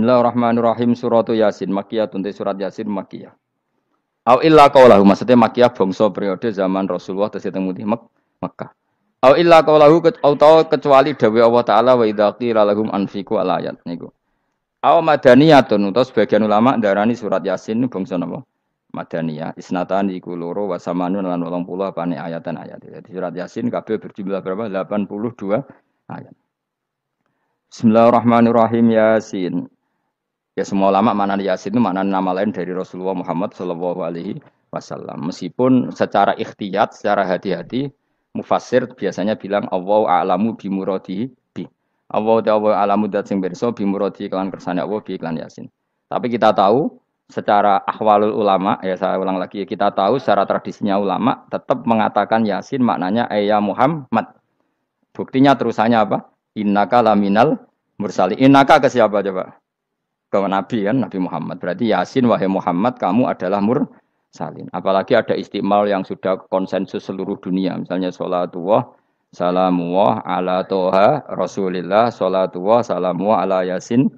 Bismillahirrahmanirrahim. Surat Yasin Makkiyah, surat Yasin Makkiyah. Au illa qaulahu, maksudnya Makkiyah bangsa periode zaman Rasulullah tesih teng Mekah. Au illa qaulahu kecuali dawuh Allah taala wa idza qila lahum anfiqu al ayat niku. Au madaniyatun, utawa sebagian ulama ndarani surat Yasin bangsa napa? Madaniyah. Isnatan iku loro wa samanun lan 80 apane ayatan ayat. Jadi surat Yasin kabeh berjumlah berapa? 82 ayat. Bismillahirrahmanirrahim. Yasin. Ya semua ulama makna Yasin itu makna nama lain dari Rasulullah Muhammad Shallallahu Alaihi Wasallam. Meskipun secara ikhtiyat, secara hati-hati, mufassir biasanya bilang Allah a'lamu bimuradihi bi. Allah a'lamu dat sing pirsa bimuradihi kelan kersane Allah bi iklan Yasin. Tapi kita tahu secara ahwalul ulama, ya saya ulang lagi, kita tahu secara tradisinya ulama tetap mengatakan Yasin maknanya ya Muhammad. Buktinya terusannya apa? Innaka laminal mursalin. Innaka ke siapa coba? Ke Nabi kan, Nabi Muhammad. Berarti Yasin wahai Muhammad kamu adalah mursalin. Apalagi ada istimal yang sudah konsensus seluruh dunia. Misalnya sholatullah, salamullah ala toha rasulillah, sholatullah, salamullah ala Yasin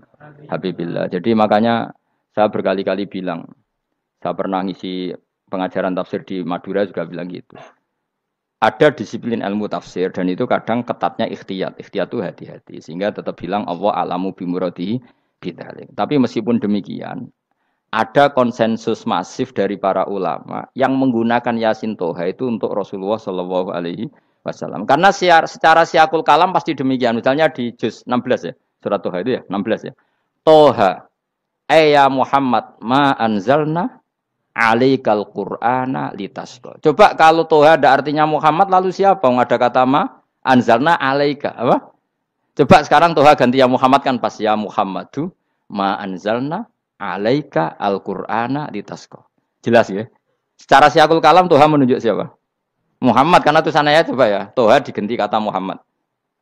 habibillah. Jadi makanya saya berkali-kali bilang, saya pernah ngisi pengajaran tafsir di Madura juga bilang gitu. Ada disiplin ilmu tafsir dan itu kadang ketatnya ikhtiyat. Ikhtiyat itu hati-hati. Sehingga tetap bilang Allah alamu bimuradihi bidalik. Tapi meskipun demikian, ada konsensus masif dari para ulama yang menggunakan Yasin Toha itu untuk Rasulullah Shallallahu Alaihi Wasallam. Karena secara siakul kalam pasti demikian. Misalnya di juz 16 ya, surat Toha itu ya, 16 ya. Toha, ya Muhammad, ma anzalna alaikal Qur'ana litasqa. Coba kalau Toha ada artinya Muhammad, lalu siapa? Ada kata ma anzalna alaika, apa? Coba sekarang Toha ganti ya Muhammad kan pas ya Muhammadu ma anzalna alaika al-Qur'ana litasqa. Jelas ya? Secara siakul kalam Toha menunjuk siapa? Muhammad, karena tulisannya coba ya. Toha diganti kata Muhammad.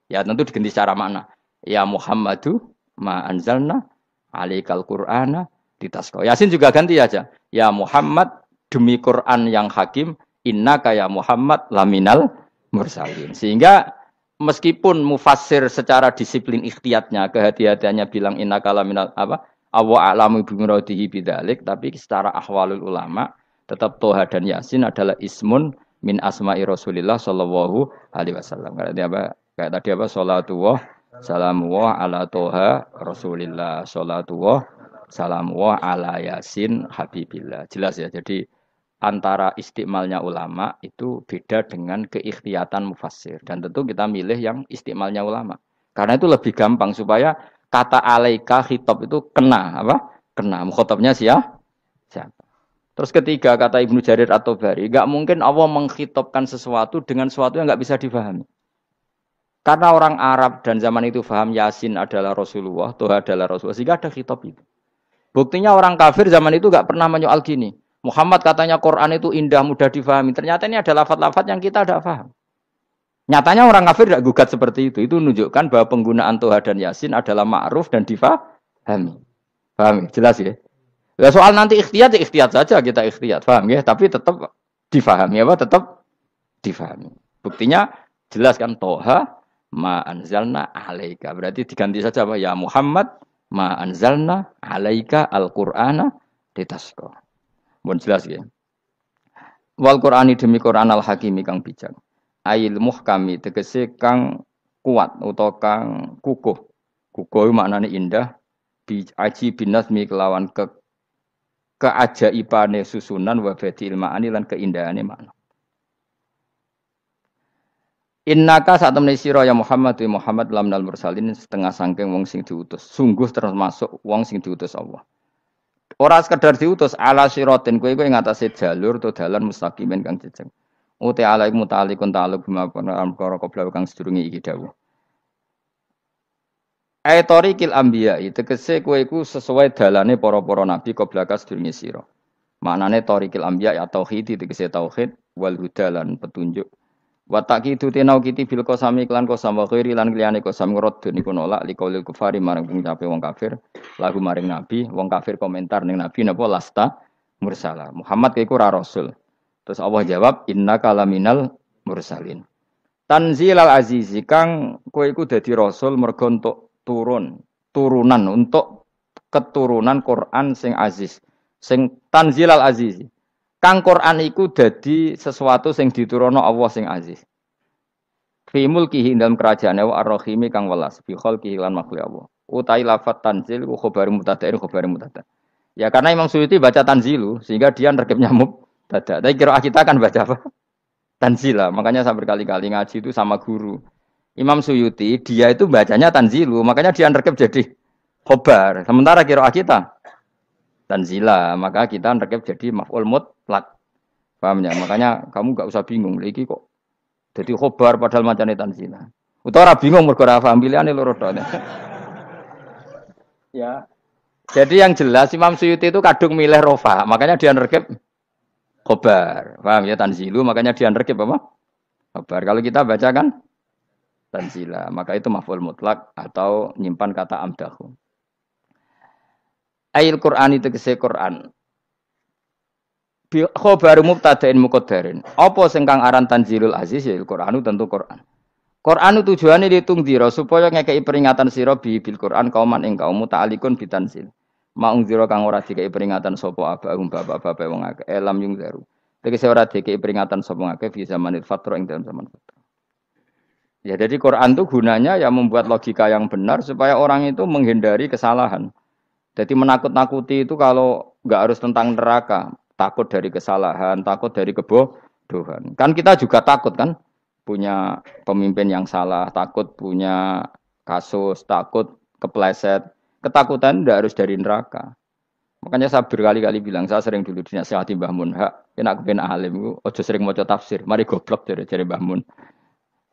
Ya tentu diganti secara makna. Ya Muhammadu ma anzalna alaikal Qur'ana litasqa. Yasin juga ganti aja. Ya Muhammad demi Quran yang hakim, innaka ya Muhammad laminal mursalin. Sehingga meskipun mufassir secara disiplin ikhtiyatnya, kehati-hatiannya bilang innaka laminal apa? Awa a'lamu bimuradihi bidzalik, tapi secara ahwalul ulama tetap Toha dan Yasin adalah ismun min asma'i Rasulillah sallallahu alaihi wasallam. Kayak tadi apa? Salatullah salamullah ala Toha Rasulillah, salatullah salamullah ala Yasin habibillah. Jelas ya. Jadi antara istimalnya ulama itu beda dengan keikhtiyatan mufassir. Dan tentu kita milih yang istimalnya ulama. Karena itu lebih gampang supaya kata alaika khitab itu kena apa? Kena. Mukhatabnya siapa? Terus ketiga kata Ibnu Jarir At-Tabari, enggak mungkin Allah mengkhitabkan sesuatu dengan sesuatu yang enggak bisa difahami. Karena orang Arab dan zaman itu paham Yasin adalah Rasulullah, Toha adalah Rasulullah, sehingga ada khitab itu. Buktinya orang kafir zaman itu enggak pernah menyoal gini. Muhammad katanya Quran itu indah, mudah difahami. Ternyata ini ada lafaz-lafaz yang kita tidak paham. Nyatanya orang kafir tidak gugat seperti itu. Itu menunjukkan bahwa penggunaan Toha dan Yasin adalah ma'ruf dan difahami. Paham ya? Jelas ya? Ya soal nanti ikhtiyat, ya ikhtiyat saja kita ikhtiyat. Paham ya? Tapi tetap difahami. Apa? Tetap difahami. Buktinya jelas kan Toha ma anzalna alaika. Berarti diganti saja apa? Ya Muhammad ma anzalna alaika al-Qur'ana litasqa. Mohon jelas ya. Wal Qur'ani demi Qur'an al-Hakimi kang bijak. Ail muhkami tegese kang kuat utawa kang kukuh. Kukuh maknane indah, bi aji binasmi kelawan keajaibane susunan wa badil ma'ani lan keindahane makna. Innaka saat temne sira ya Muhammad wa Muhammad lamnal mursalin setengah sangking wong sing diutus. Sungguh termasuk wong sing diutus Allah. Ora sekedar diutus ala siratin kowe ing atase jalur to dalan mustaqimin kang jejeg. Uti alaikum ta'alikun ta'aluk bima perkara qabla kang sedurunge iki dawuh. Aitorikil anbiya tegese kowe iku sesuai dalane para-para nabi qabla ka sedurunge sira. Maknane torikil anbiya ya tauhid tegese tauhid wal huda lan petunjuk. Wa taqidu tinau kiti bil qasami lan qasam wa ghairi lan liyane qasam ngrad niku nolak liqaulil kufari marang pengucape wong kafir lagu maring nabi wong kafir komentar ning nabi napa lasta mursala Muhammad iku ora rasul. Terus Allah jawab innaka laminal mursalin. Tanzilal azizi kang kowe iku dadi rasul mergo entuk turunan untuk keturunan Quran sing aziz, sing tanzilal aziz. Kang Quran iku dadi sesuatu sing diturunno Allah sing aziz. Fi mulkihi dalam kerajaane wa ar-rahimi kang welas fi khalqihi lan makhluk Allah. Utai lafat tanzil ku khabar mubtada'in khabar mubtada'. Ya karena Imam Suyuti baca tanzilu sehingga dia nerkepnya mubtada'. Tapi kira kita kan baca apa? Tanzila. Makanya saya berkali-kali ngaji itu sama guru. Imam Suyuti dia itu bacanya tanzilu, makanya dia nerkep jadi khabar. Sementara kira kita tanzila, maka kita nerkep jadi maf'ul mutlaq. Paham ya? Makanya kamu enggak usah bingung iki kok jadi khobar padahal macane tanzila. Utawa ora bingung mergo ora paham pilihane loro tok. Ya. Jadi yang jelas Imam Suyuti itu kadung milih rofa, makanya dia nerkep khobar. Paham ya tanzilu, makanya dia nerkep apa? Khobar. Kalau kita baca kan tanzila, maka itu maf'ul mutlak atau nyimpan kata amdahu. Ayil Qur'an itu kese Qur'an. Khobar mubtada'in muqaddarin. Apa sing kang aran tanzilul aziz ya Qur'anu tentu Qur'an. Qur'anu tujuane ditung dira supaya ngekeki peringatan sira bil Qur'an kauman ing kaum ta'alikun bitanzil. Maung dira kang ora dikeki peringatan sapa abahum bapak-bapak wong akeh elam yung zaru. Tegese ora dikeki peringatan sapa akeh fi zamanil fatra ing dalam zaman fatra. Ya jadi Quran itu gunanya ya membuat logika yang benar supaya orang itu menghindari kesalahan. Jadi menakut-nakuti itu kalau enggak harus tentang neraka. Takut dari kesalahan, takut dari kebodohan. Kan kita juga takut kan punya pemimpin yang salah, takut punya kasus, takut kepleset. Ketakutan tidak harus dari neraka. Makanya saya berkali-kali bilang, saya sering dulu dinasihati Mbah Mun, hak, enak kepen alim, ojo sering maca tafsir, mari goblok dari Mbah Mun.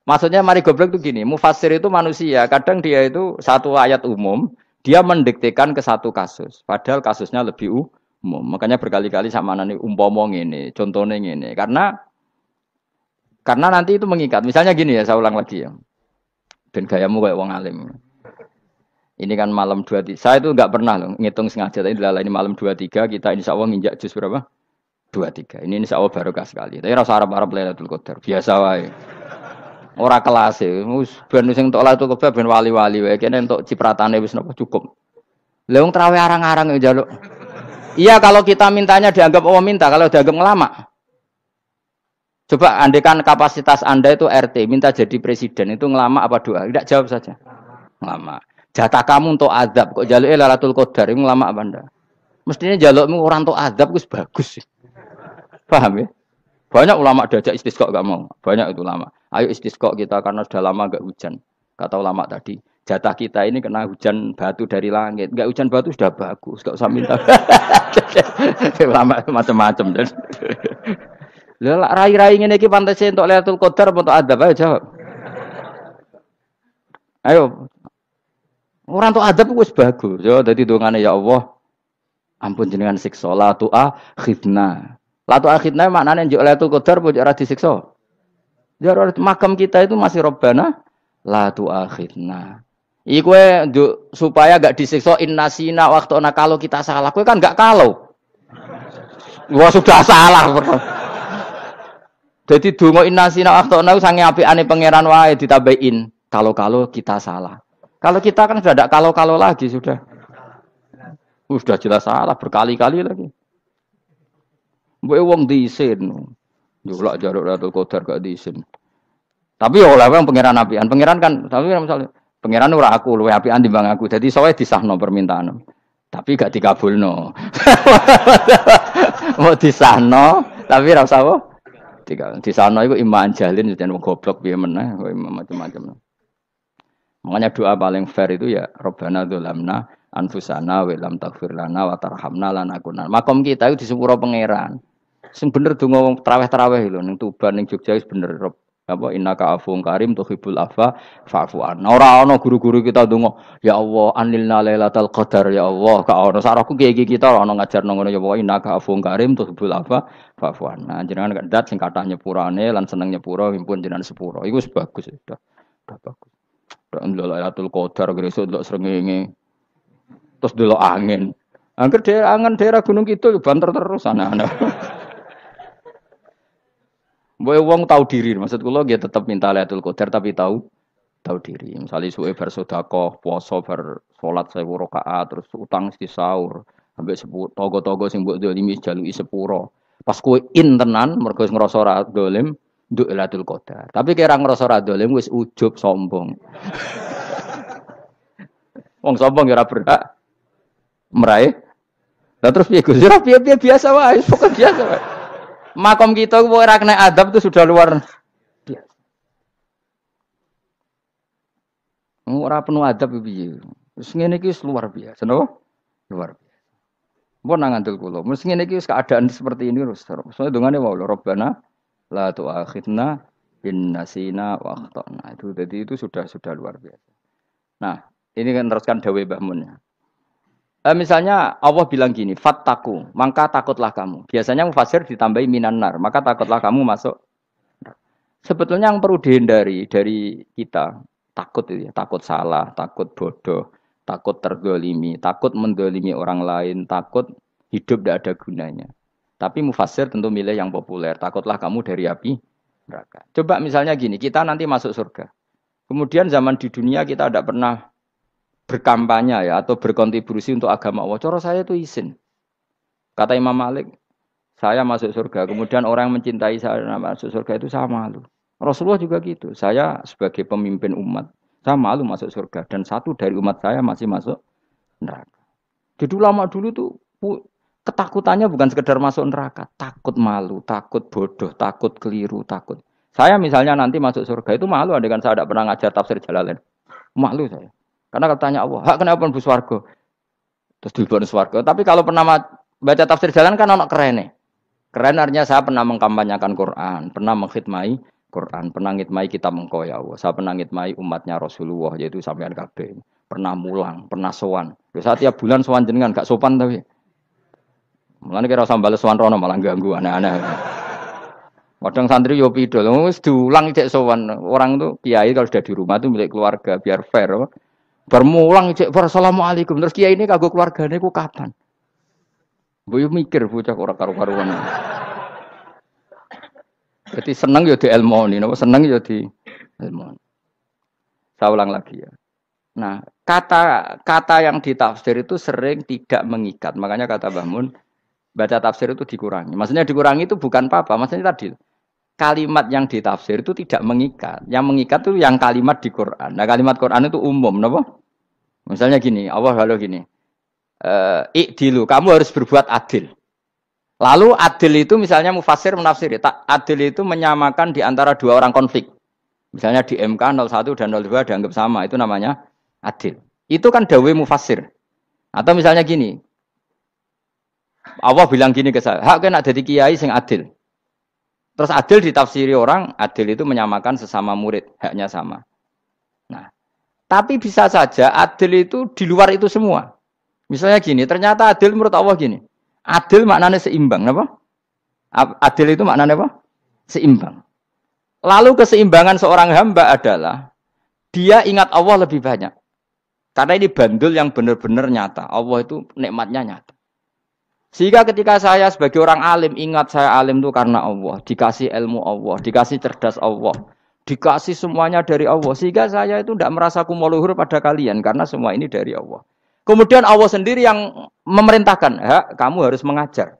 Maksudnya mari goblok itu gini, mufassir itu manusia, kadang dia itu satu ayat umum, dia mendiktekan ke satu kasus, padahal kasusnya lebih umum. Makanya berkali-kali sama nani umpama ngene, contohnya ngene. Karena nanti itu mengikat. Misalnya gini ya, saya ulang lagi ya. Ben gayamu kayak wong alim. Ini kan malam 23. Saya itu enggak pernah loh ngitung sengaja tadi ini malam 23 kita insyaallah nginjak juz berapa? 23. Ini insyaallah barokah sekali. Tapi rasa arep-arep Lailatul Qadar. Biasa wae. Ora kelas e. Wis ben sing entuk Lailatul Qadar ben wali-wali wae. Kene entuk cipratane wis napa cukup. Lah wong trawe arang-arang njaluk. Iya kalau kita mintanya dianggap Allah minta, kalau dianggap ngelama. Coba andekan kapasitas Anda itu RT, minta jadi presiden, itu ngelama apa doa? Tidak jawab saja. Ngelama. Jatah kamu untuk azab, kok jaluk Lailatul Qadar, itu ngelama apa Anda? Mestinya jalukmu orang untuk azab, itu bagus. Paham ya? Banyak ulama diajak istisqa gak mau. Banyak itu ulama. Ayo istisqa kita karena sudah lama gak hujan. Kata ulama tadi. Jatah kita ini kena hujan batu dari langit. Enggak hujan batu sudah bagus. Enggak usah minta. Lama macam-macam. Lah rai-rai ngene iki pantese entuk Lailatul Qadar apa entuk adab ayo jawab. Ayo. Orang entuk adab wis bagus. Yo dadi dongane ya Allah. Ampun jenengan siksa la tu'akhidna. La tu'akhidna maknane njuk Lailatul Qadar ojo ora disiksa. Ya makam kita itu masih Robbana la tu'akhidna. Iku supaya gak disiksa innasina waktu kalau kita salah. Kowe kan gak kalau. Wah sudah salah. Jadi donga innasina waktu sange apikane pangeran wae ditambahin. Kalau kita salah. Kalau kita kan sudah tidak kalau lagi sudah. Sudah jelas salah berkali-kali lagi. Mbok wong diisin. Njulak jaruk Lailatul Qadar gak diisin. Tapi ya oleh wong pangeran apian. Pangeran kan tapi misalnya pangeran ora aku luwe apian timbang aku. Dadi sowe disahno permintaan. Tapi gak dikabulno. Mau disahno tapi ora usah apa? Disahno iku iman jalin jan wong goblok piye meneh, macam-macam. Makanya doa paling fair itu ya Rabbana dzalamna anfusana wa lam taghfir lana wa tarhamna lanakunanna. Makom kita itu disepuro pangeran. Sing bener donga wong traweh-traweh lho ning Tuban ning Jogja wis bener apa innaka afuwun karim tuhibbul afwa fa'fu anna. Ora ana guru-guru kita donga ya Allah anilna lailatul qadar ya Allah ka ono sarahku kiye kita ora ono ngajarno ngono ya Allah innaka afuwun karim tuhibbul afwa fa'fu anna. Jenengan kandat sing kathah nyepurane lan seneng nyepuro himpun jenengan sepuro. Iku wis bagus sudah bagus. Lailatul Qadar gresuk ndelok srengenge. Terus ndelok angin. Angger angen daerah Gunung Kidul banter terus ana-ana. Mbok wong tahu diri, maksud kula nggih tetep minta Lailatul Qadar tapi tahu tahu diri. Misalnya suwe bar sedekah, poso bar salat 1000 rakaat, terus utang si sahur, ambek togo-togo sing mbok dolimi jaluki sepuro. Pas kowe tenan mergo ngrasa ora dolim, nduk Lailatul Qadar. Tapi kira ngrasa ora dolim wis ujub sombong. Wong sombong ya ora berhak meraih. Lah terus piye Gus? Ya piye biasa wae, pokok biasa wae. Makom kita kok ora kena adab itu sudah luar biasa. Ora penuh adab piye. Wis ngene iki luar biasa, napa? Luar biasa. Mbon nang ngandel kula. Mesti ngene iki keadaan seperti ini terus. Soale dongane wae Rabbana la tu'akhidna in nasina wa akhtana. Itu jadi itu sudah luar biasa. Nah, ini kan teruskan dawuh Mbah Mun. Misalnya Allah bilang gini, fattaku, maka takutlah kamu. Biasanya mufasir ditambahi minan nar, maka takutlah kamu masuk. Sebetulnya yang perlu dihindari dari kita, takut itu ya, takut salah, takut bodoh, takut terdolimi, takut mendolimi orang lain, takut hidup tidak ada gunanya. Tapi mufasir tentu milih yang populer, takutlah kamu dari api neraka. Coba misalnya gini, kita nanti masuk surga. Kemudian zaman di dunia kita tidak pernah berkampanye ya atau berkontribusi untuk agama Allah. Cara saya itu izin. Kata Imam Malik, saya masuk surga. Kemudian orang yang mencintai saya masuk surga itu saya malu. Rasulullah juga gitu. Saya sebagai pemimpin umat, saya malu masuk surga. Dan satu dari umat saya masih masuk neraka. Jadi ulama dulu tuh ketakutannya bukan sekedar masuk neraka. Takut malu, takut bodoh, takut keliru, takut. Saya misalnya nanti masuk surga itu malu. Andai kan saya tidak pernah ngajar tafsir Jalalain. Malu saya. Karena katanya Allah, hak kenapa pun swarga? Terus dilebokno swarga. Tapi kalau pernah baca tafsir jalan kan ana kerene. Keren artinya saya pernah mengkampanyakan Quran, pernah mengkhidmati Quran, pernah ngitmai kitab engkau ya Allah. Saya pernah ngitmai umatnya Rasulullah yaitu sampean kabeh. Pernah mulang, pernah sowan. Saya tiap bulan sowan jenengan gak sopan tapi. Mulane kira usah bales sowan rono malah ganggu aneh-aneh. Kadang santri yo pidol, wis diulang cek sowan. Orang tuh kiai kalau sudah di rumah tuh milik keluarga biar fair. Bermulang cek assalamualaikum terus kiai ini kagok keluargane ku kapan? Boyo mikir bocah ora karu-karuan. Jadi seneng ya di ilmoni, napa seneng ya di ilmoni. Saya ulang lagi ya. Nah, kata yang ditafsir itu sering tidak mengikat. Makanya kata Mbah Mun, baca tafsir itu dikurangi. Maksudnya dikurangi itu bukan apa-apa, maksudnya tadi kalimat yang ditafsir itu tidak mengikat. Yang mengikat itu yang kalimat di Quran. Nah, kalimat Quran itu umum, napa? Misalnya gini, Allah lalu gini, ikdilu, kamu harus berbuat adil. Lalu adil itu misalnya mufasir menafsiri, adil itu menyamakan di antara dua orang konflik. Misalnya di MK 01 dan 02 dianggap sama, itu namanya adil. Itu kan dawai mufasir. Atau misalnya gini, Allah bilang gini ke saya, hak kena jadi kiai sing adil. Terus adil ditafsiri orang, adil itu menyamakan sesama murid, haknya sama. Nah, tapi bisa saja adil itu di luar itu semua. Misalnya gini, ternyata adil menurut Allah gini. Adil maknanya seimbang, apa? Adil itu maknanya apa? Seimbang. Lalu keseimbangan seorang hamba adalah dia ingat Allah lebih banyak. Karena ini bandul yang benar-benar nyata. Allah itu nikmatnya nyata. Sehingga ketika saya sebagai orang alim ingat saya alim itu karena Allah, dikasih ilmu Allah, dikasih cerdas Allah. Dikasih semuanya dari Allah. Sehingga saya itu tidak merasa kumuluhur pada kalian. Karena semua ini dari Allah. Kemudian Allah sendiri yang memerintahkan. Kamu harus mengajar.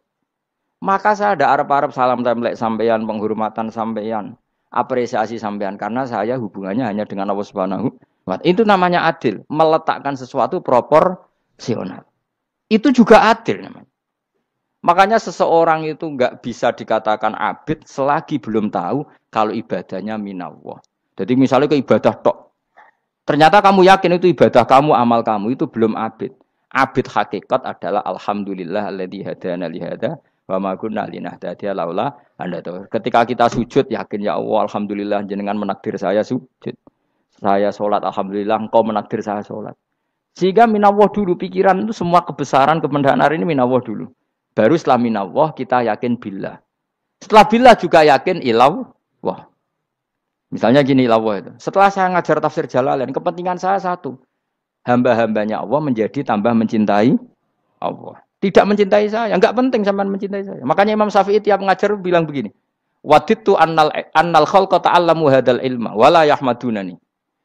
Maka saya ada arep-arep salam templek sampeyan, penghormatan sampeyan, apresiasi sampeyan. Karena saya hubungannya hanya dengan Allah Subhanahu wa Ta'ala. Itu namanya adil. Meletakkan sesuatu proporsional. Itu juga adil namanya. Makanya seseorang itu enggak bisa dikatakan abid selagi belum tahu kalau ibadahnya minallah. Jadi misalnya ke ibadah tok. Ternyata kamu yakin itu ibadah kamu, amal kamu itu belum abid. Abid hakikat adalah alhamdulillah alladzi hadana li hada wa ma kunna linahtadiya laula anda tahu. Ketika kita sujud yakin ya Allah alhamdulillah jenengan menakdir saya sujud. Saya salat alhamdulillah engkau menakdir saya salat. Sehingga minallah dulu pikiran itu semua kebesaran kemendahan ini minallah dulu. Baru setelah minallah kita yakin billah. Setelah billah juga yakin ilallah. Misalnya gini ilallah itu. Setelah saya ngajar tafsir Jalalain, kepentingan saya satu. Hamba-hambanya Allah menjadi tambah mencintai Allah. Tidak mencintai saya. Enggak penting sampean mencintai saya. Makanya Imam Syafi'i tiap ngajar bilang begini. Wadidtu annal khalqa ta'allamu hadal ilma wala yahmadunani.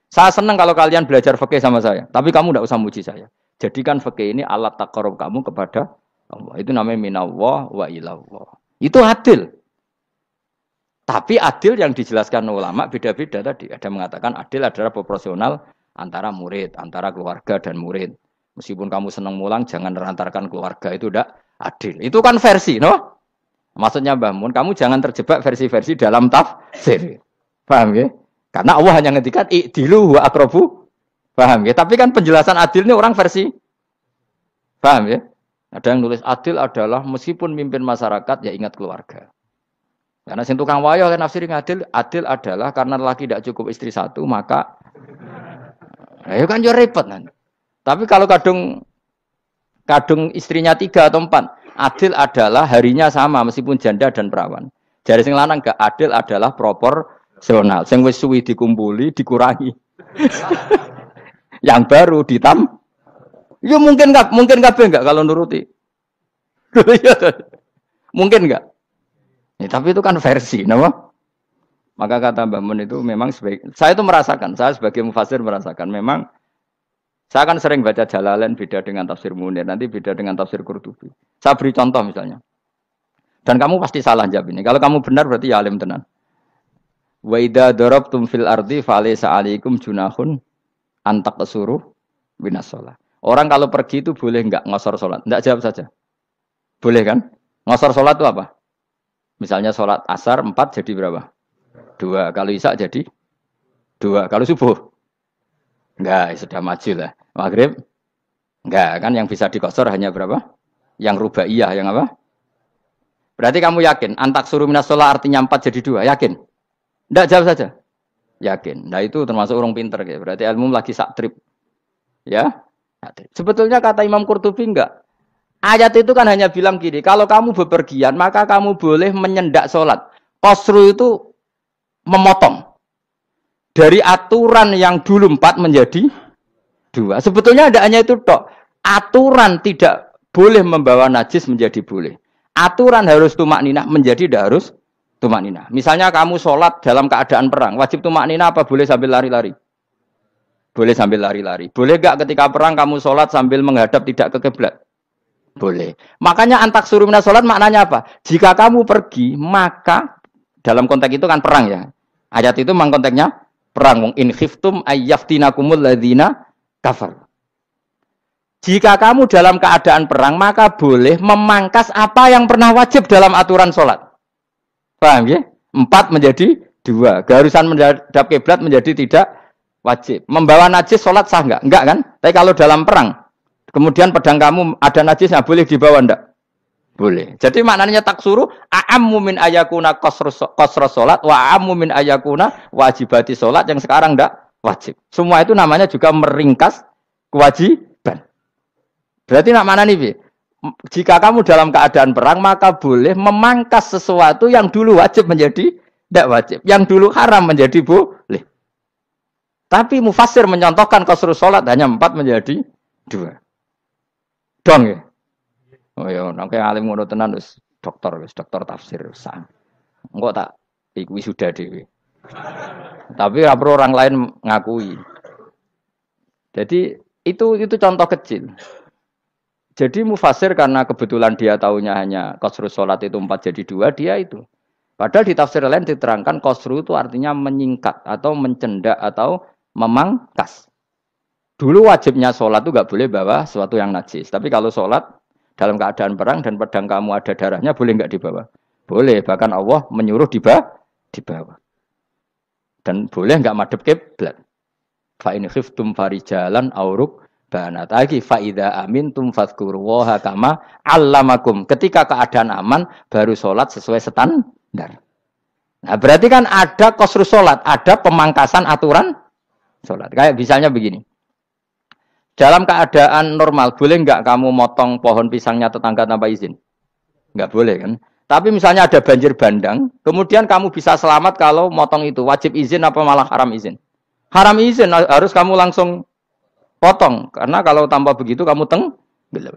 Saya senang kalau kalian belajar fikih sama saya, tapi kamu tidak usah muji saya. Jadikan fikih ini alat taqarrub kamu kepada Allah. Itu namanya minallah wa ilallah. Itu adil. Tapi adil yang dijelaskan ulama beda-beda tadi. Ada mengatakan adil adalah proporsional antara murid, antara keluarga dan murid. Meskipun kamu senang mulang, jangan merantarkan keluarga. Itu tidak adil. Itu kan versi, no? Maksudnya Mbah Mun, kamu jangan terjebak versi-versi dalam tafsir. Paham ya? Karena Allah hanya ngetikan i'dilu wa aqrabu. Paham ya? Tapi kan penjelasan adil ini orang versi. Paham ya? Ada yang nulis adil adalah meskipun mimpin masyarakat ya ingat keluarga. Karena sing tukang wayo oleh nafsir adil adalah karena laki tidak cukup istri satu maka ayo kan yo repot nanti. Tapi kalau kadung istrinya 3 atau 4, adil adalah harinya sama meskipun janda dan perawan. Jari sing lanang gak adil adalah proporsional. Sing wis suwi dikumpuli dikurangi. Yang baru ya mungkin kabeh enggak kalau nuruti. Mungkin enggak? Ya, tapi itu kan versi, nama. Maka kata Mbah Mun itu memang saya itu merasakan, saya sebagai mufasir merasakan memang saya kan sering baca Jalalain beda dengan tafsir Munir, nanti beda dengan tafsir Qurtubi. Saya beri contoh misalnya. Dan kamu pasti salah jawab ini. Kalau kamu benar berarti ya alim tenan. Wa idza darabtum fil ardi falaysa 'alaikum junahun an taqsuru binas shalah. Orang kalau pergi itu boleh enggak ngosor salat? Enggak, jawab saja. Boleh kan? Ngosor salat itu apa? Misalnya salat asar 4 jadi berapa? 2. Kalau isya jadi 2. Kalau subuh? Enggak, sudah maju lah. Maghrib? Enggak, kan yang bisa dikosor hanya berapa? Yang rubaiyah, yang apa? Berarti kamu yakin antak suruh minas sholat artinya 4 jadi 2, yakin? Enggak, jawab saja. Yakin. Nah itu termasuk orang pinter ya. Berarti ilmu lagi sak trip. Ya? Sebetulnya kata Imam Qurtubi enggak. Ayat itu kan hanya bilang gini, kalau kamu bepergian maka kamu boleh menyendak sholat. Qasru itu memotong. Dari aturan yang dulu 4 menjadi 2. Sebetulnya ada hanya itu tok. Aturan tidak boleh membawa najis menjadi boleh. Aturan harus tumakninah menjadi tidak harus tumakninah. Misalnya kamu sholat dalam keadaan perang, wajib tumakninah apa boleh sambil lari-lari? Boleh sambil lari-lari. Boleh gak ketika perang kamu sholat sambil menghadap tidak ke kiblat? Boleh. Makanya antak suruh minas sholat maknanya apa? Jika kamu pergi, maka dalam konteks itu kan perang ya. Ayat itu memang konteksnya perang. In khiftum ayyaftinakumul ladzina kafar. Jika kamu dalam keadaan perang, maka boleh memangkas apa yang pernah wajib dalam aturan sholat. Paham ya? 4 menjadi 2. Keharusan menghadap kiblat menjadi tidak wajib. Membawa najis sholat sah enggak? Enggak kan? Tapi kalau dalam perang, kemudian pedang kamu ada najisnya, boleh dibawa enggak? Boleh. Jadi maknanya taksuru a'ammu min ayakuna qasra sholat wa a'ammu min ayakuna wajibati sholat yang sekarang enggak wajib. Semua itu namanya juga meringkas kewajiban. Berarti nak mana nih, jika kamu dalam keadaan perang maka boleh memangkas sesuatu yang dulu wajib menjadi tidak wajib, yang dulu haram menjadi boleh. Tapi mufassir menyontohkan qasru sholat hanya 4 menjadi 2. Dong ya. Oh ya, nang kaya alim ngono tenan wis dokter tafsir sah. Engko tak iku sudah dhewe. Tapi ora perlu orang lain ngakui. Jadi itu contoh kecil. Jadi mufasir karena kebetulan dia taunya hanya qasru sholat itu 4 jadi 2, dia itu. Padahal di tafsir lain diterangkan qasru itu artinya menyingkat atau mencendak atau memangkas. Dulu wajibnya sholat itu nggak boleh bawa sesuatu yang najis. Tapi kalau sholat dalam keadaan perang dan pedang kamu ada darahnya, boleh nggak dibawa? Boleh. Bahkan Allah menyuruh dibawa. Dan boleh nggak madhep kiblat. Fa in khiftum farijalan auruk banat lagi faida amintum fadzkurullaha kama allamakum. Ketika keadaan aman baru sholat sesuai standar. Nah berarti kan ada qasru sholat, ada pemangkasan aturan sholat. Kayak misalnya begini. Dalam keadaan normal boleh nggak kamu motong pohon pisangnya tetangga tanpa izin? Nggak boleh kan? Tapi misalnya ada banjir bandang, kemudian kamu bisa selamat kalau motong itu wajib izin apa malah haram izin? Haram izin, harus kamu langsung potong, karena kalau tanpa begitu kamu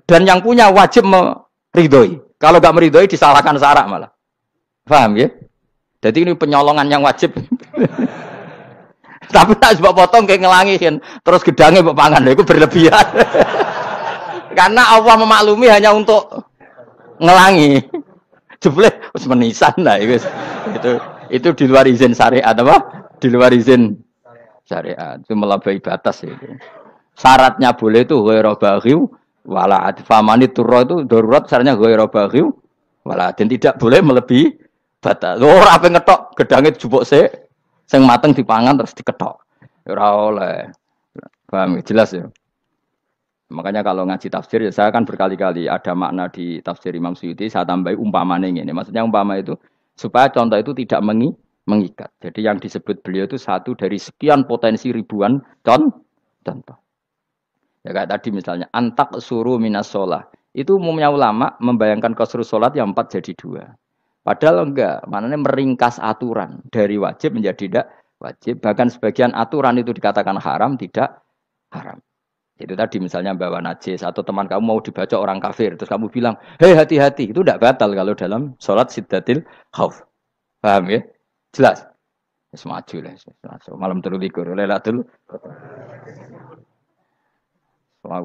dan yang punya wajib meridhoi. Kalau nggak meridhoi disalahkan syarak malah. Paham ya? Jadi ini penyolongan yang wajib. Tapi tak sebab potong kayak ngelangihin, terus gedangnya mbok pangan, itu berlebihan. Karena Allah memaklumi hanya untuk ngelangi. Jebule wis menisan lah itu di luar izin syariat apa? Di luar izin syariat. Itu melampaui batas itu. Syaratnya boleh itu ghairu baghiw wala adfamani turra itu darurat syaratnya ghairu baghiw wala dan tidak boleh melebihi batas. Ora ape ngetok gedange jupuk sik sing mateng dipangan terus diketok. Ora oleh. Paham jelas ya. Makanya kalau ngaji tafsir ya saya kan berkali-kali ada makna di tafsir Imam Suyuti saya tambahi umpamanya ini. Maksudnya umpama itu supaya contoh itu tidak mengikat. Jadi yang disebut beliau itu satu dari sekian potensi ribuan contoh. Ya kayak tadi misalnya antak suruh minas sholah. Itu umumnya ulama membayangkan qasrus sholat yang 4 jadi 2. Padahal enggak, maknanya meringkas aturan dari wajib menjadi tidak wajib. Bahkan sebagian aturan itu dikatakan haram, tidak haram. Itu tadi misalnya bawa najis atau teman kamu mau dibaca orang kafir terus kamu bilang, "Hei hati-hati." Itu tidak batal kalau dalam salat siddatil khauf. Paham ya? Jelas. Wis maju lah. Malam 23 Lailatul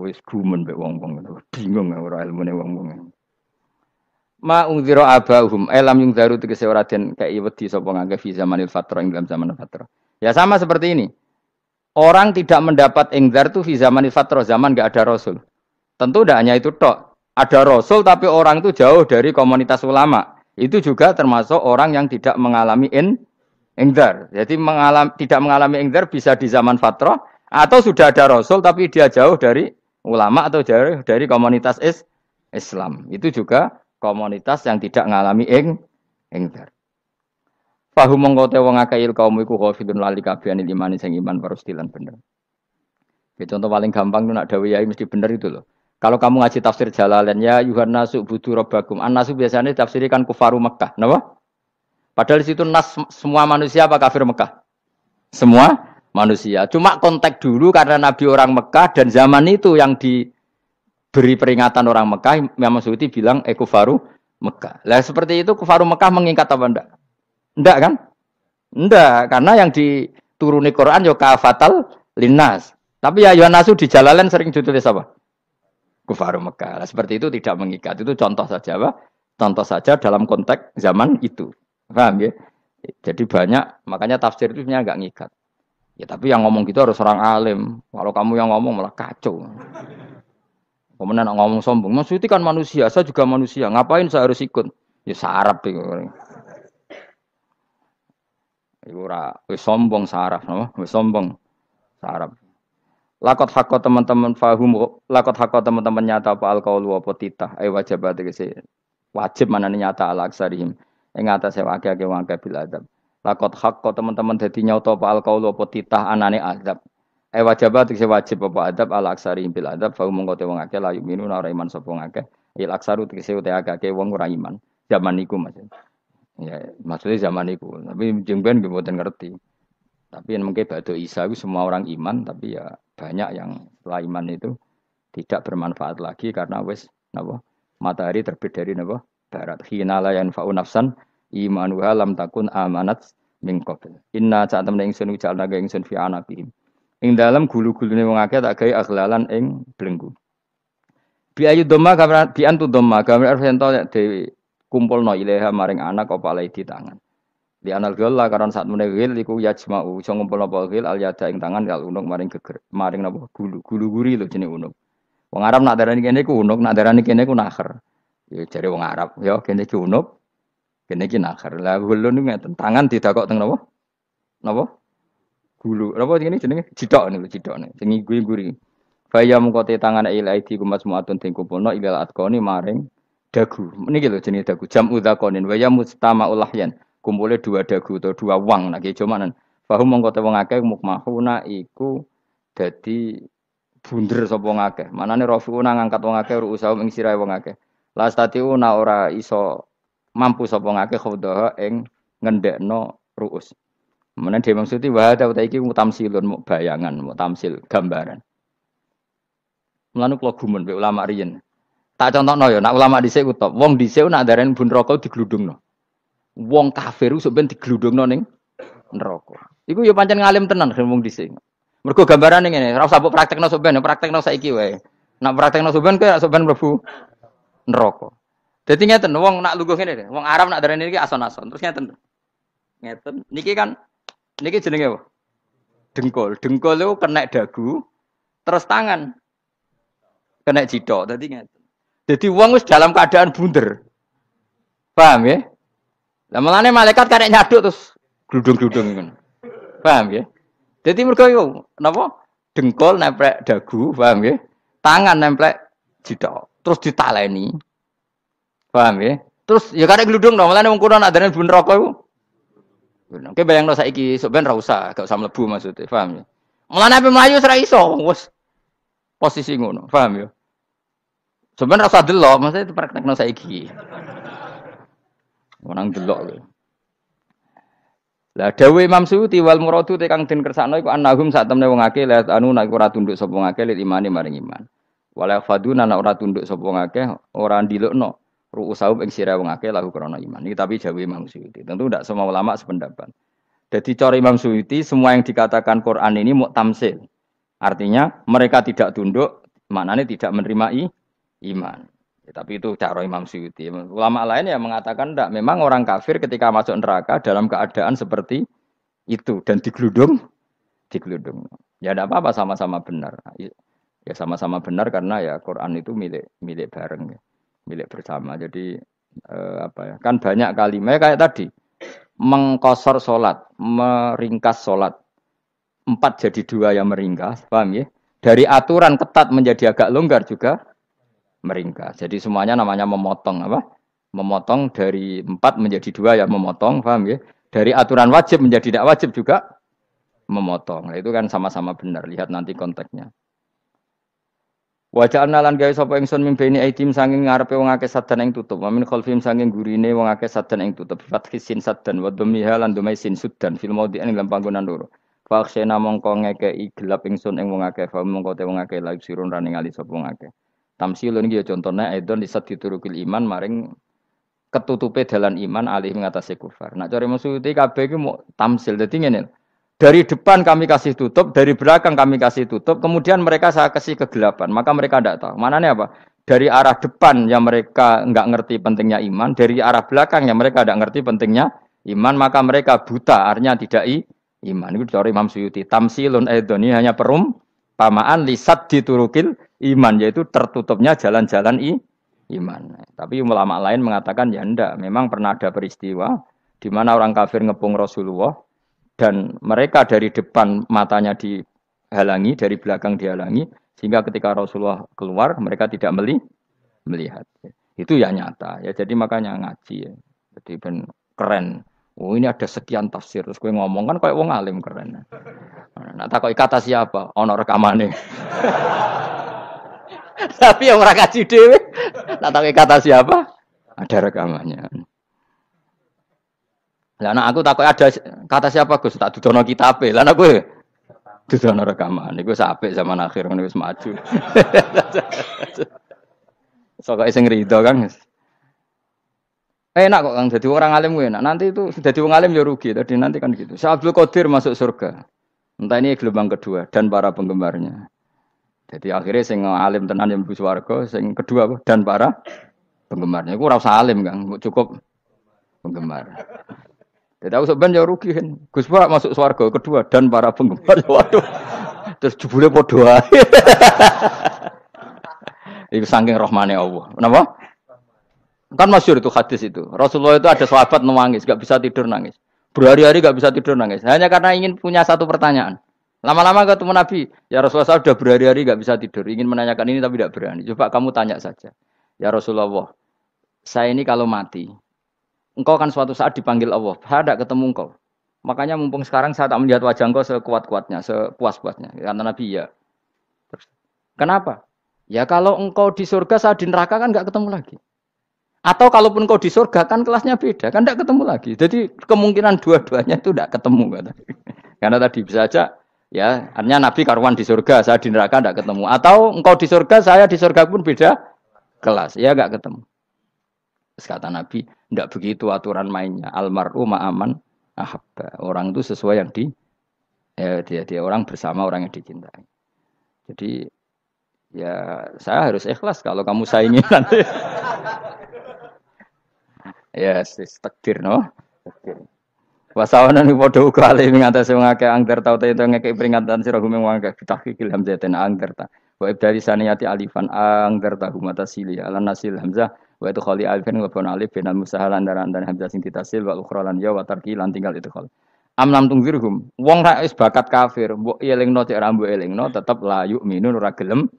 wis gumen mbek wong-wong bingung ora ilmune wong-wong. Ma ungzira abahum elam yung daru tegese ora den kei wedi sapa ngangge fi zamanil fatrah ing dalam zaman fatrah. Ya sama seperti ini. Orang tidak mendapat ingzar itu fi zamanil fatrah, zaman enggak ada rasul. Tentu tidak hanya itu tok. Ada rasul tapi orang itu jauh dari komunitas ulama. Itu juga termasuk orang yang tidak mengalami ingzar. Jadi tidak mengalami ingzar bisa di zaman fatrah atau sudah ada rasul tapi dia jauh dari ulama atau jauh dari komunitas Islam. Itu juga komunitas yang tidak mengalami ingzar. Fahum mengkote wong akail kaum iku khafidun lali kabehane imane sing iman parustilan bener. Ya, contoh paling gampang itu nak dawuh yai mesti bener itu loh. Kalau kamu ngaji tafsir Jalalain ya Yuhannasu budu rabbakum. An-nasu biasanya tafsirikan kufaru Mekah, napa? Padahal di situ nas semua manusia apa kafir Mekah? Semua manusia. Cuma konteks dulu karena Nabi orang Mekah dan zaman itu yang diberi peringatan orang Mekah, Imam Suyuti bilang kufaru Mekah. Lah seperti itu kufaru Mekah mengikat apa enggak? Enggak kan? Enggak, karena yang dituruni Quran yo kafatal linnas. Tapi ya Yohanasu di Jalalain sering ditulis apa? Kufaru Mekah. Nah, seperti itu tidak mengikat. Itu contoh saja apa? Contoh saja dalam konteks zaman itu. Paham ya? Jadi banyak, makanya tafsir itu sebenarnya enggak ngikat. Ya tapi yang ngomong gitu harus orang alim. Kalau kamu yang ngomong malah kacau. Kemudian ngomong sombong. Maksudnya kan manusia, saya juga manusia. Ngapain saya harus ikut? Ya sarap itu. Ora wis sombong saraf no? Wis sombong saraf. Lakot hakko teman-teman fahum lakot hakko teman-teman nyata apa alqaulu apa titah wajib tegese wajib manane nyata al aksarihim ing atase akeh-akeh wong akeh bil adab. Lakot hakko teman-teman dadi nyata apa alqaulu apa titah anane adab. Wajib tegese wajib apa adab al aksarihim bil adab fahum mongko te wong akeh la yu'minu ora iman sapa wong akeh. Il aksaru tegese ute akeh wong ora iman. Zaman niku Mas. Ya, maksudnya zaman itu. Tapi jengben gue buatan ngerti. Tapi yang mungkin Ba'da Isa itu semua orang iman, tapi ya banyak yang setelah iman itu tidak bermanfaat lagi karena wes napa matahari terbit dari napa barat. Hina la yanfa'u nafsan imanuha lam takun amanat min qabl. Inna saat temen ingsun ujalna ga ingsun fi anabihim. Ing dalam gulu-gulune wong akeh tak gawe aghlalan ing belenggu. Bi ayu dhamma gambar bi antu dhamma gambar ento dewe kumpulno ilaha maring anak apa alai di tangan. Di anal gala karon saat menegil iku yajma'u iso ngumpulno apa gil al yada ing tangan kal unuk maring geger maring napa gulu guri lho jenenge unuk. Wong Arab nak darani kene iku unuk, nak darani kene iku nakher. Ya jare wong Arab, ya kene iki unuk, kene iki nakher. Lah gulu niku ngeten, tangan didakok teng napa? Napa? Gulu. Napa jenenge cidok niku cidokne. Sing guri. Faya mengkote tangan ilaidi kumas muatun ting kumpulno ilal atqoni maring dagu. Niki lho jenenge dagu. Jam'u dzakonin wa ya mustama'ul lahyan. Kumpule 2 dagu atau 2 wang nek cumanan. Fahum mongko te wong akeh mukmahuna iku dadi bunder sapa wong akeh. Manane rafiuna ngangkat wong akeh ruusahum ing sirahe wong akeh. Lastatiuna ora iso mampu sapa wong akeh khudhaha ing ngendhekno ruus. Menen dhewe maksudi wa ta iki mutamsilun bayangan, mutamsil gambaran. Mulane kula gumun mbek ulama riyen. Tak contohno ya, nak ulama dhisik ku top. Wong dhisik nak darani bun neraka digludungno. Wong kafir sok ben digludungno ning neraka. Iku yo pancen ngalim tenan ngomong dhisik. Mergo gambarane ngene, ora usah mbok praktekno sampean, praktekno saiki wae. Nak praktekno sampean kowe sampean mlebu neraka. Dadi ngeten, wong nak lungguh ngene, wong Arab nak darani iki ason-ason. Terus ngeten. Ngeten. Niki kan niki jenenge apa? Dengkul. Dengkul itu kena dagu, terus tangan kena jidok. Dadi ngeten. Jadi wong wis dalam keadaan bunder. Paham ya? Lah mulane malaikat karek nyaduk terus gludung-gludung ngono. Paham ya? Jadi mergo yo napa? Dengkul nempel dagu, paham ya? Tangan nempel jidok. Terus ditaleni. Paham ya? Terus ya karek gludung dong, mulane wong kuno nak darane bun neraka iku. Oke bayangno saiki sok ben ra usah, gak usah mlebu maksudnya, paham ya? Mulane ape mlayu ora iso, wis posisi ngono, paham ya? Sebenarnya rasa delok, maksudnya itu praktekno saiki. Orang delok lho. Lah dawuh Imam Suyuti wal muradu te kang den kersakno iku annahum sak temne wong akeh la anu nek ora tunduk sapa wong akeh lil imani maring iman. Wala faduna nek ora tunduk sapa wong akeh ora ndilukno ru'usahum ing sira wong akeh lahu krana iman. Iki tapi dawuh Imam Suyuti. Tentu tidak semua ulama sependapat. Jadi cara Imam Suyuti semua yang dikatakan Quran ini mau tamsil. Artinya mereka tidak tunduk, maknanya tidak menerima iman. Ya, tapi itu cara Imam Suyuti. Ulama lain yang mengatakan tidak. Memang orang kafir ketika masuk neraka dalam keadaan seperti itu dan digeludung. Ya tidak apa-apa sama-sama benar. Ya sama-sama benar karena ya Quran itu milik bareng, ya. Milik bersama. Jadi apa ya? Kan banyak kalimat kayak tadi mengkosor solat, meringkas solat. 4 jadi 2 yang meringkas, paham ya? Dari aturan ketat menjadi agak longgar juga meringkas. Jadi semuanya namanya memotong apa? Memotong dari 4 menjadi 2 ya memotong, paham ya? Dari aturan wajib menjadi tidak wajib juga memotong. Nah, itu kan sama-sama benar. Lihat nanti konteksnya. Wajah analan gawe sapa ingsun mimpeni aitim sanging ngarepe wong akeh sadan ing tutup. Wa min khalfim sanging gurine wong akeh sadan ing tutup. Fathisin sadan wa dhammiha lan dumai sin sudan fil maudhi'in ing panggonan loro. Faksena mongko ngekeki gelap ingsun ing wong akeh, fa mongko te wong akeh laib sirun ra ningali sapa wong akeh. Tamsilun iki ya contone aidon disat diturukil iman maring ketutupe dalan iman alih ngatasi kufar. Nak cari maksudnya kabeh iki mau tamsil. Dadi ngene. Dari depan kami kasih tutup, dari belakang kami kasih tutup, kemudian mereka saya kasih kegelapan. Maka mereka tidak tahu. Mananya apa? Dari arah depan yang mereka enggak ngerti pentingnya iman, dari arah belakang yang mereka tidak ngerti pentingnya iman, maka mereka buta, artinya tidak iman. Itu dari Imam Suyuti. Tamsilun aidoni hanya perumpamaan lisat diturukil iman, yaitu tertutupnya jalan-jalan iman. Tapi ulama lain mengatakan ya enggak. Memang pernah ada peristiwa di mana orang kafir ngepung Rasulullah dan mereka dari depan matanya dihalangi, dari belakang dihalangi, sehingga ketika Rasulullah keluar mereka tidak melihat. Itu ya nyata. Ya jadi makanya ngaji ya. Jadi ben keren. Oh ini ada sekian tafsir. Terus gue ngomong kan kayak wong alim keren. Nah takoi kata siapa? Ono rekamane. Tapi yang ora kaji dhewe. Nah takoi kata siapa? Ada rekamannya. Lah anak aku takut ada kata siapa Gus tak dudono kitabe. Lah anak gue dudono rekaman. Iku apik zaman akhir ngono wis maju. Sokoke sing rido Kang. Enak kok Kang dadi orang alim gue enak. Nanti itu dadi wong alim ya rugi. Tadi nanti kan gitu. Syekh Abdul Qadir masuk surga. Entah ini gelombang kedua dan para penggemarnya. Jadi akhirnya sing alim tenan yang mlebu swarga, sing kedua apa? Dan para penggemarnya. Iku ora usah alim Kang, cukup penggemar. Jadi aku sebenarnya rugi kan. Gus Pak masuk swarga kedua dan para penggemar. Waduh. Terus jebule padha ae. Iku saking rahmane Allah. Kenapa? Kan masyhur itu hadis itu. Rasulullah itu ada sahabat nangis, enggak bisa tidur nangis. Berhari-hari enggak bisa tidur nangis. Hanya karena ingin punya satu pertanyaan. Lama-lama ketemu Nabi, ya Rasulullah saya sudah berhari-hari enggak bisa tidur. Ingin menanyakan ini tapi tidak berani. Coba kamu tanya saja. Ya Rasulullah, saya ini kalau mati, engkau kan suatu saat dipanggil Allah. Saya tidak ketemu engkau. Makanya mumpung sekarang saya tak melihat wajah engkau sekuat-kuatnya, sepuas-puasnya. Kata Nabi, ya. Terus, kenapa? Ya kalau engkau di surga, saya di neraka kan enggak ketemu lagi. Atau kalaupun engkau di surga kan kelasnya beda, kan enggak ketemu lagi. Jadi kemungkinan dua-duanya itu enggak ketemu. Kata. Karena tadi bisa aja, ya artinya Nabi karuan di surga, saya di neraka enggak ketemu. Atau engkau di surga, saya di surga pun beda kelas. Ya enggak ketemu. Terus kata Nabi, tidak begitu aturan mainnya. Almaru ma'aman ahabba. Orang itu sesuai yang Ya dia orang bersama orang yang dicintai. Jadi ya saya harus ikhlas kalau kamu saingi nanti. Ya, yes, takdir no. Takdir. Wasawana ni padha uga ali ngatasi wong akeh angger tau te ngekek peringatan sira gumeng wong akeh bitahqiqil hamzatin angger ta. Wa ibdali saniyati alifan angger ta humata sili ala nasil hamzah wa itu khali alifan wa bon alif bin musahal andaran dan hamzah sing ditasil wa ukhra lan ya wa tarki lan tinggal itu khol. Am lam tungzirhum wong ra wis bakat kafir mbok elingno cek ra mbok elingno tetep la yu'minu ora gelem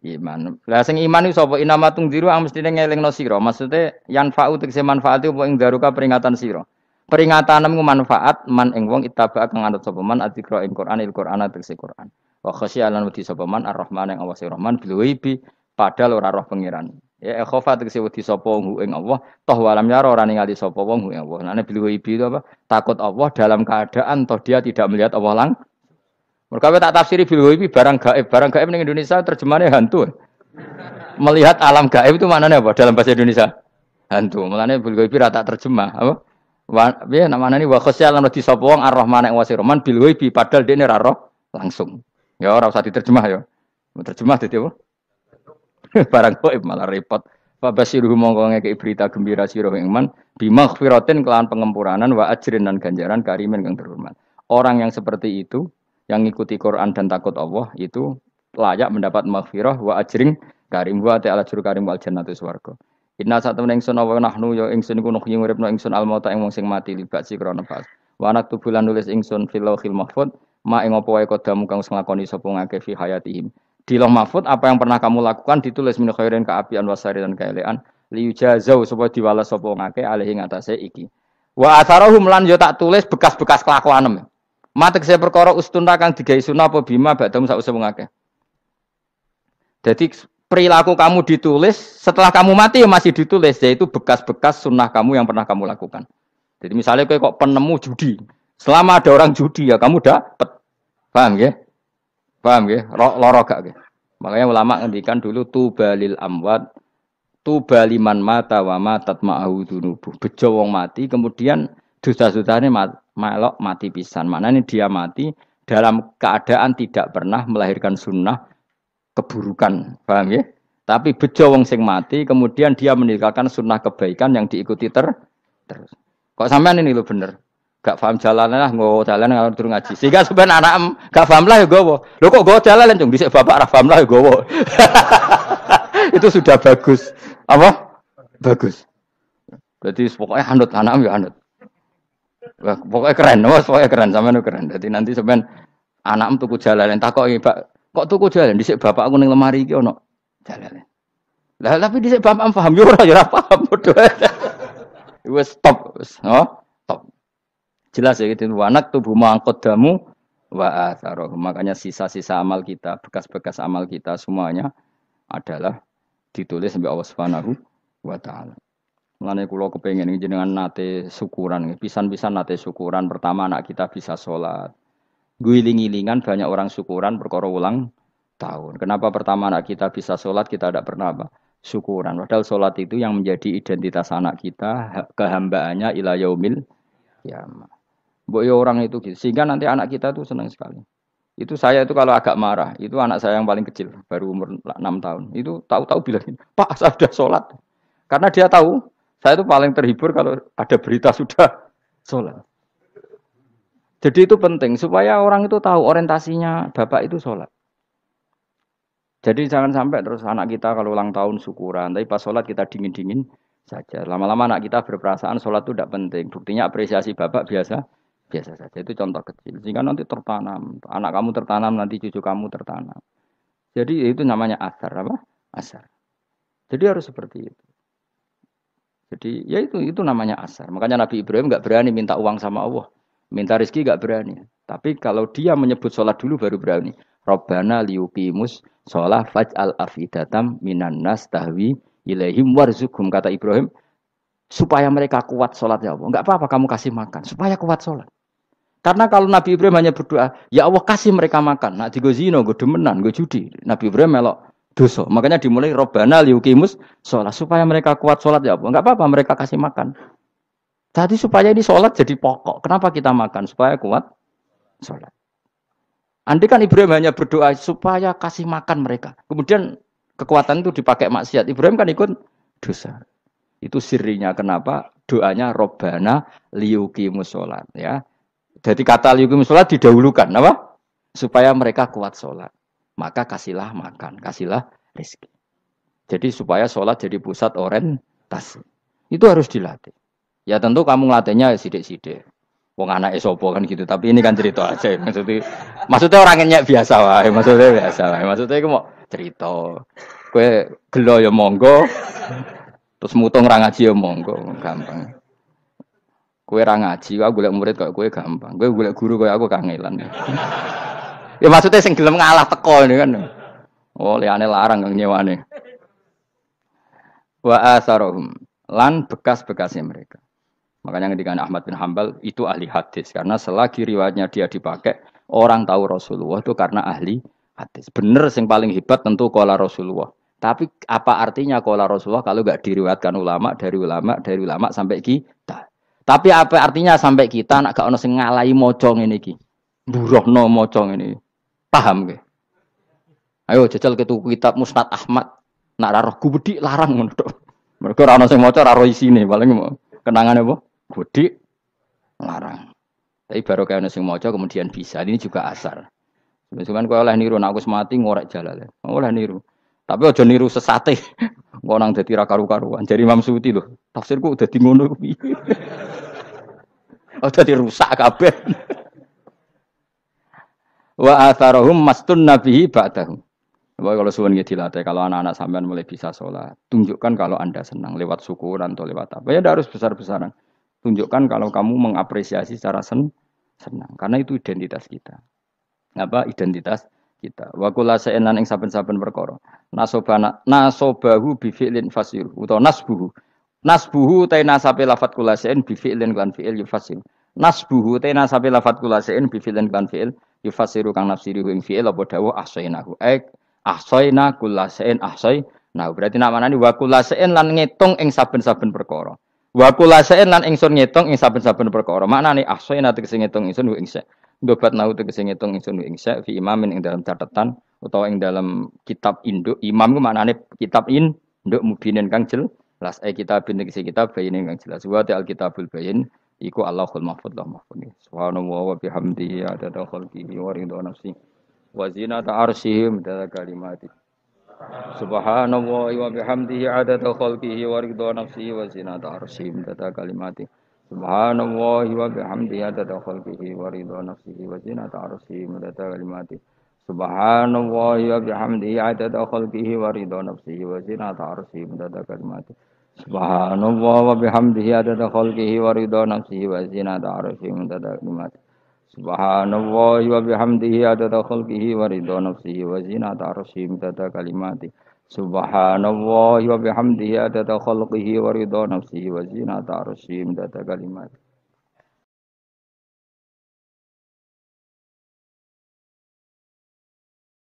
iman. Lah sing iman iku sapa inama tungziru ang mestine ngelingno sira. Maksude yan fa'u tegese manfaat apa ing daruka peringatan sira. Peringatanmu manfaat man ing wong ittaba kang anut sapa man adzikra ing Quran il Quran tegese Quran. Wa khasyalan wedi sapa man ar-Rahman ing Allah Rahman bil ghaibi padahal ora roh pangeran. Ya khofa tegese wedi sapa wong ing Allah toh walam yara ora ningali sapa wong ing Allah. Nane bil ghaibi itu apa? Takut Allah dalam keadaan toh dia tidak melihat Allah lang. Mergo tak tafsiri bil ghaibi barang gaib. Barang gaib ning Indonesia terjemahannya hantu. Melihat alam gaib itu maknanya apa dalam bahasa Indonesia? Hantu. Mulane bil ghaibi ra tak terjemah, apa? Piye namane wa khosyal lan di sapa wong ar-Rahman ing wasi Rahman bil ghaibi padahal dene ra roh langsung. Ya ora usah diterjemah ya. Terjemah dadi apa? Barang gaib malah repot. Fa basiruhu mongko ngekeki berita gembira sira ing man bimaghfiratin kelawan pengempuranan wa ajrin dan ganjaran karimin kang terhormat. Orang yang seperti itu yang ngikuti Quran dan takut Allah itu layak mendapat maghfirah wa ajring karim wa ta'ala juru karim wal jannatu swarga. Inna satamna ingsun wa nahnu ya ingsun iku nuhyi uripna ingsun al mauta ing wong sing mati libasi krana pas. Wa anak tubulan nulis ingsun fil lauhil mahfuz ma ing apa wae kodamu kang wis nglakoni sapa ngake fi hayatihim. Di lauh mahfuz apa yang pernah kamu lakukan ditulis min khairin kaapian wasari dan kaelean liyujazau supaya diwales sapa ngake alih ing atase iki. Wa atharahum lan yo tak tulis bekas-bekas kelakuanem. Matek saya perkara ustun kang digawe sunah apa bima badam sak usah ngake. Jadi perilaku kamu ditulis, setelah kamu mati ya masih ditulis, yaitu bekas-bekas sunnah kamu yang pernah kamu lakukan. Jadi misalnya kayak kok penemu judi, selama ada orang judi ya kamu dapat, paham ya? Paham ya? Loro gak ya? Makanya ulama ngendikan dulu tubalil amwat, tubaliman mata wa matat ma'ahu dunubuh. Bejo wong mati, kemudian dosa-dosanya melok mati pisan. Maknanya dia mati dalam keadaan tidak pernah melahirkan sunnah keburukan, paham ya? Tapi bejo wong sing mati, kemudian dia meninggalkan sunnah kebaikan yang diikuti terus. Kok sampean ini lo bener? Gak paham jalan lah, nggak jalan kalau turun ngaji. Sehingga sebenarnya anak gak paham lah ya gowo. Lo kok gue jalan cung? Bisa bapak paham lah ya gowo. Itu sudah bagus. Apa? Bagus. Berarti pokoknya anut anak ya anut. Wah, pokoknya keren, pokoknya keren sampean keren. Jadi nanti sebenarnya anak tuku jalan, takoki Pak. Kok tuku jalan dhisik bapak aku ning lemari iki ono jalan. Lah tapi dhisik bapak paham yo ora paham padha. Wes stop, stop. Jelas ya gitu. Wanak tubuh mangkodamu wa atharoh. Makanya sisa-sisa amal kita, bekas-bekas amal kita semuanya adalah ditulis sampai Allah Subhanahu wa taala. Mulane kula kepengin jenengan nate syukuran, pisan-pisan nate syukuran. Pertama anak kita bisa sholat. Guling-gilingan banyak orang syukuran perkara ulang tahun. Kenapa pertama anak kita bisa sholat, kita tidak pernah apa? Syukuran. Padahal sholat itu yang menjadi identitas anak kita, kehambaannya ila yaumil kiamah. Mbok ya orang itu gitu. Sehingga nanti anak kita tuh senang sekali. Itu saya itu kalau agak marah, itu anak saya yang paling kecil, baru umur 6 tahun. Itu tahu-tahu bilang, "Pak, saya sudah sholat." Karena dia tahu, saya itu paling terhibur kalau ada berita sudah sholat. Jadi itu penting supaya orang itu tahu orientasinya bapak itu sholat. Jadi jangan sampai terus anak kita kalau ulang tahun syukuran, tapi pas sholat kita dingin-dingin saja. Lama-lama anak kita berperasaan sholat itu tidak penting. Buktinya apresiasi bapak biasa saja. Itu contoh kecil. Sehingga nanti tertanam. Anak kamu tertanam, nanti cucu kamu tertanam. Jadi itu namanya asar apa? Asar. Jadi harus seperti itu. Jadi ya itu namanya asar. Makanya Nabi Ibrahim nggak berani minta uang sama Allah. Minta rezeki nggak berani. Tapi kalau dia menyebut sholat dulu baru berani. Rabbana liyuqimus sholat faj'al afidatam minan nas tahwi ilaihim warzuqhum, kata Ibrahim, supaya mereka kuat sholat ya Allah. Enggak apa-apa kamu kasih makan, supaya kuat sholat. Karena kalau Nabi Ibrahim hanya berdoa, ya Allah kasih mereka makan. Nah di zina, gue demenan, gue judi. Nabi Ibrahim melok dosa. Makanya dimulai Rabbana liyuqimus sholat, supaya mereka kuat sholat ya Allah. Enggak apa-apa mereka kasih makan. Jadi supaya ini sholat jadi pokok. Kenapa kita makan? Supaya kuat sholat. Andai kan Ibrahim hanya berdoa supaya kasih makan mereka. Kemudian kekuatan itu dipakai maksiat. Ibrahim kan ikut dosa. Itu sirinya kenapa doanya Robbana liyuqimus sholat. Ya. Jadi kata liyuqimus sholat didahulukan. Apa? Supaya mereka kuat sholat. Maka kasihlah makan, kasihlah rezeki. Jadi supaya sholat jadi pusat orientasi. Itu harus dilatih. Ya tentu kamu ngelatihnya sidik-sidik. Wong anak esopo kan gitu, tapi ini kan cerita aja. Maksudnya orangnya biasa wae, maksudnya biasa wae. Maksudnya aku mau cerita. Kue gelo ya monggo, terus mutung ra ngaji ya monggo, gampang. Kue ra ngaji, aku golek murid kok kue gampang. Kue golek guru kok aku kangelan. Ya maksudnya sing gelem ngalah teko ini kan. Oh, liyane larang kang nyewane. Wa asarohum lan bekas-bekasnya mereka. Makanya ketika Ahmad bin Hambal itu ahli hadis karena selagi riwayatnya dia dipakai orang tahu Rasulullah itu karena ahli hadis. Bener yang paling hebat tentu qala Rasulullah. Tapi apa artinya qala Rasulullah kalau enggak diriwayatkan dari ulama sampai kita. Tapi apa artinya sampai kita nak gak ono sing ngalahi maca ngene iki. Mburohno maca ngene. Paham nggih? Ayo jajal ke tuku kitab Musnad Ahmad. Nak ra roh gubedi larang ngono tok. Mergo ora ono sing maca ra roh isine, paling kenangane apa? Gudi larang. Tapi baru kayak nasi mojo kemudian bisa. Ini juga asar. Sebenarnya kau oleh niru, aku semati ngorek jalan. Oleh niru. Tapi ojo niru sesate. Ngonang jadi karu-karuan. Jadi Imam Suyuti loh. Tafsirku udah di ngono. Udah dirusak kabeh. Wa atharahum mastun nabihi ba'dahu. Kalau suwun dilatih, kalau anak-anak sampean mulai bisa sholat, tunjukkan kalau Anda senang lewat syukuran atau lewat apa. Ya harus besar-besaran. Tunjukkan kalau kamu mengapresiasi secara senang. Karena itu identitas kita. Apa identitas kita? Wa kula sa'enan ing saben-saben perkara. Nasobahu bi fi'lin fasir utawa nasbuhu. Nasbuhu ta nasabe lafat kula sa'en bi fi'lin lan fi'il yufasir. Nasbuhu ta nasabe lafat kula sa'en bi fi'lin lan fi'il yufasiru kang nafsiri ing fi'il apa dawuh ahsainahu. Ahsaina kula sa'en ahsaina. Berarti namanya wa kula sa'en lan ngitung ing saben-saben perkara. Wa kulasain lan ingsun ngitung ing saben-saben perkara. Maknane ahsana tegese ngitung ingsun ing sa. Ndobat nau tegese ngitung ingsun ing sa fi imamin ing dalam catatan utawa ing dalam kitab induk. Imam ku maknane kitab induk mubinin kang jelas. Kitabin tegese kitab bayin kang jelas. Wa ta'al kitabul bayin iku Allahul mahfuz lah mahfuz. Subhanallah wa bihamdihi adada khalqihi wa ridha nafsi wa zinata arsyihi midada kalimati. Subhanallah wa bihamdihi adada khalqihi wa ridha nafsihi wa zinata arsyihi midada kalimati. Subhanallah wa bihamdihi adada khalqihi wa ridha nafsihi wa zinata arsyihi midada kalimati. Subhanallah wa bihamdihi adada khalqihi wa ridha nafsihi wa zinata arsyihi midada kalimati. Subhanallah wa bihamdihi adada khalqihi wa ridha nafsihi wa zinata arsyihi midada kalimati. Subhanallah wa bihamdihi adada khalqihi wa ridha nafsihi wa zinata arsyihi midada kalimati. Subhanallah wa bihamdihi adada khalqihi wa ridha nafsihi wa zinata arsyihi midada kalimati.